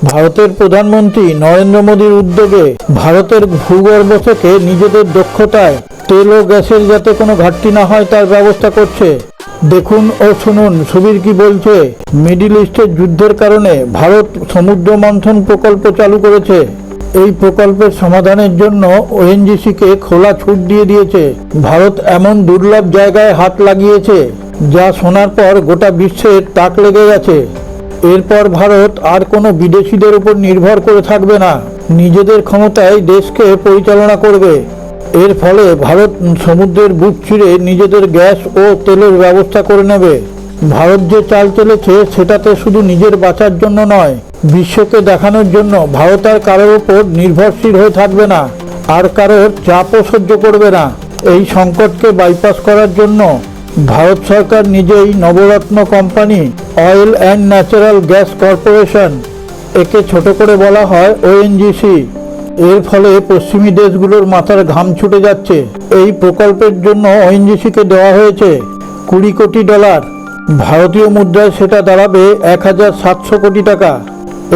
ভারতের প্রধানমন্ত্রী নরেন্দ্র মোদীর উদ্যোগে ভারতের ভূগর্ভ থেকে নিজেদের দক্ষতায় তেল ও গ্যাসের যাতে কোনো ঘাটতি না হয় তার ব্যবস্থা করছে। দেখুন ও শুনুন সুবীর কি বলছে। মিডিল ইস্টের যুদ্ধের কারণে ভারত সমুদ্র মন্থন প্রকল্প চালু করেছে। এই প্রকল্পের সমাধানের জন্য ওএনজিসিকে খোলা ছুট দিয়ে দিয়েছে। ভারত এমন দুর্লভ জায়গায় হাত লাগিয়েছে যা শোনার পর গোটা বিশ্বের তাক লেগে গেছে। এরপর ভারত আর কোনো বিদেশিদের উপর নির্ভর করে থাকবে না, নিজেদের ক্ষমতায় দেশকে পরিচালনা করবে। এর ফলে ভারত সমুদ্রের বুক চিরে নিজেদের গ্যাস ও তেলের ব্যবস্থা করে নেবে। ভারত যে চাল চলেছে সেটাতে শুধু নিজের বাঁচার জন্য নয়, বিশ্বকে দেখানোর জন্য ভারত আর কারোর ওপর নির্ভরশীল হয়ে থাকবে না, আর কারোর চাপও সহ্য করবে না। এই সংকটকে বাইপাস করার জন্য ভারত সরকার নিজেই Navratna company oil and natural gas corporation, একে ছোট করে বলা হয় ওএনজিসি। এর ফলে পশ্চিমী দেশগুলোর মাথার ঘাম ছুটে যাচ্ছে। এই প্রকল্পের জন্য ওএনজিসিকে দেওয়া হয়েছে $20 কোটি। ভারতীয় মুদ্রায় সেটা দাঁড়াবে 1700 কোটি টাকা।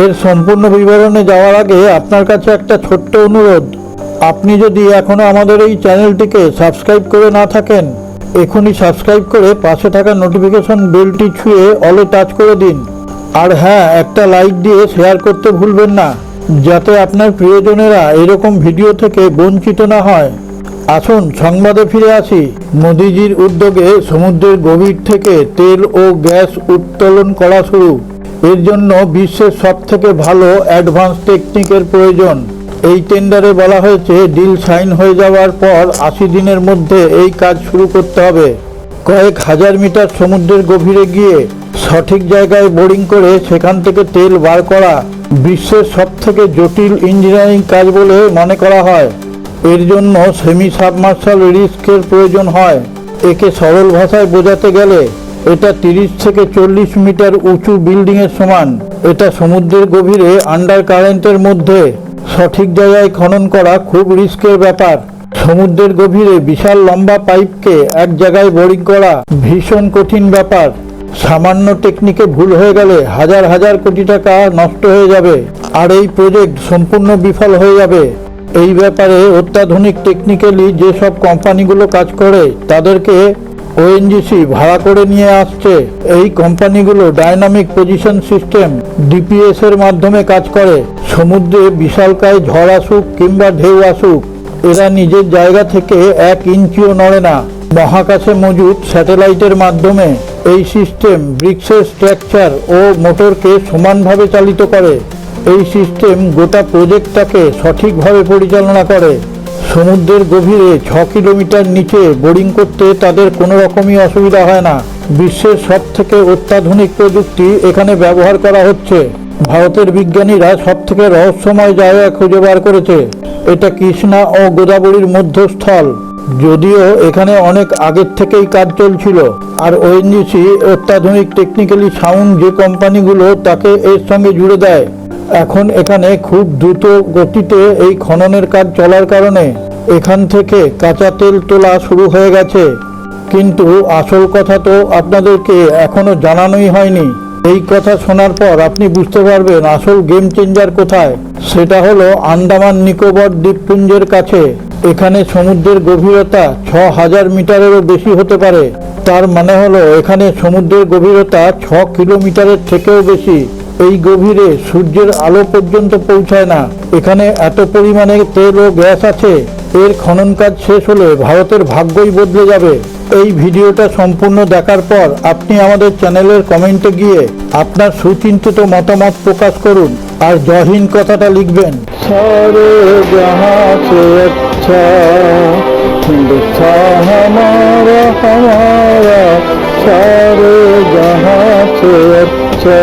এর সম্পূর্ণ বিবরণে যাওয়ার আগে আপনার কাছে একটা ছোট্ট অনুরোধ, আপনি যদি এখনও আমাদের এই চ্যানেলটিকে সাবস্ক্রাইব করে না থাকেন, এখনই সাবস্ক্রাইব করে পাশে থাকা নোটিফিকেশন বেলটি ছুঁয়ে অলে টাচ করে দিন। আর হ্যাঁ, একটা লাইক দিয়ে শেয়ার করতে ভুলবেন না, যাতে আপনার প্রিয়জনেরা এরকম ভিডিও থেকে বঞ্চিত না হয়। আসুন সংবাদে ফিরে আসি। মোদিজির উদ্যোগে সমুদ্রের গভীর থেকে তেল ও গ্যাস উত্তোলন করা শুরু। এর জন্য বিশ্বের সবথেকে ভালো অ্যাডভান্স টেকনিকের প্রয়োজন। এই টেন্ডারে বলা হয়েছে ডিল সাইন হয়ে যাওয়ার পর 80 দিনের মধ্যে এই কাজ শুরু করতে হবে। কয়েক হাজার মিটার সমুদ্রের গভীরে গিয়ে সঠিক জায়গায় বোরিং করে সেখান থেকে তেল বার করা বিশ্বের সবথেকে জটিল ইঞ্জিনিয়ারিং কাজ বলে মনে করা হয়। এর জন্য সেমি সাবমার্শাল রিস্কের প্রয়োজন হয়। একে সরল ভাষায় বোঝাতে গেলে এটা 30 থেকে 40 মিটার উঁচু বিল্ডিংয়ের সমান। এটা সমুদ্রের গভীরে আন্ডার কারেন্টের মধ্যে সঠিক জায়গায় খনন করা খুব রিস্কের ব্যাপার। সমুদ্রের গভীরে বিশাল লম্বা পাইপকে এক জায়গায় বোরিং করা ভীষণ কঠিন ব্যাপার। সামান্য টেকনিকে ভুল হয়ে গেলে হাজার হাজার কোটি টাকা নষ্ট হয়ে যাবে, আর এই প্রজেক্ট সম্পূর্ণ বিফল হয়ে যাবে। এই ব্যাপারে অত্যাধুনিক টেকনিক্যালি যেসব কোম্পানিগুলো কাজ করে তাদেরকে ওএনজিসি ভাড়া করে নিয়ে আসছে। এই কোম্পানিগুলো ডাইনামিক পজিশন সিস্টেম ডিপিএস এর মাধ্যমে কাজ করে। সমুদ্রে বিশালকায় ঝড় আসুক কিংবা ঢেউ আসুক, এরা নিজের জায়গা থেকে 1 ইঞ্চিও নড়ে না। মহাকাশে মজুদ স্যাটেলাইটের মাধ্যমে এই সিস্টেম ব্রিক্সের স্ট্রাকচার ও মোটরকে সমানভাবে চালিত করে। এই সিস্টেম গোটা প্রজেক্টটাকে সঠিকভাবে পরিচালনা করে। সমুদ্রের গভীরে 6 কিলোমিটার নিচে বোরিং করতে তাদের কোনো রকমই অসুবিধা হয় না। বিশ্বের সবথেকে অত্যাধুনিক প্রযুক্তি এখানে ব্যবহার করা হচ্ছে। ভারতের বিজ্ঞানীরা সবথেকে রহস্যময় জায়গা খুঁজে বার করেছে। এটা কৃষ্ণা ও গোদাবরীর মধ্যস্থল। যদিও এখানে অনেক আগের থেকেই কাজ চলছিল, আর ওএনজিসি অত্যাধুনিক টেকনিক্যালি সাউন্ড যে কোম্পানিগুলো তাকে এর সঙ্গে জুড়ে দেয়। এখন এখানে খুব দ্রুত গতিতে এই খননের কাজ চলার কারণে এখান থেকে কাঁচা তেল তোলা শুরু হয়ে গেছে। কিন্তু আসল কথা তো আপনাদেরকে এখনো জানানোই হয়নি। এই কথা শোনার পর আপনি বুঝতে পারবেন আসল গেম চেঞ্জার কোথায়। সেটা হলো আন্দামান নিকোবর দ্বীপপুঞ্জের কাছে। এখানে সমুদ্রের গভীরতা 6000 মিটারেরও বেশি হতে পারে। তার মানে হলো এখানে সমুদ্রের গভীরতা 6 কিলোমিটারের থেকেও বেশি। এই গভীরে সূর্যের আলো পর্যন্ত পৌঁছায় না। এখানে এত পরিমাণে তেল ও গ্যাস আছে, এর খনন কাজ শেষ হলে ভারতের ভাগ্যই বদলে যাবে। এই ভিডিওটা সম্পূর্ণ দেখার পর আপনি আমাদের চ্যানেলের কমেন্টে গিয়ে আপনার সুচিন্তিত মতামত প্রকাশ করুন, আর জয় হিন্দ কথাটা লিখবেন। সারে জাহাঁ সে আচ্ছা হিন্দুস্তান হামারা হামারা, সারে জাহাঁ সে আচ্ছা।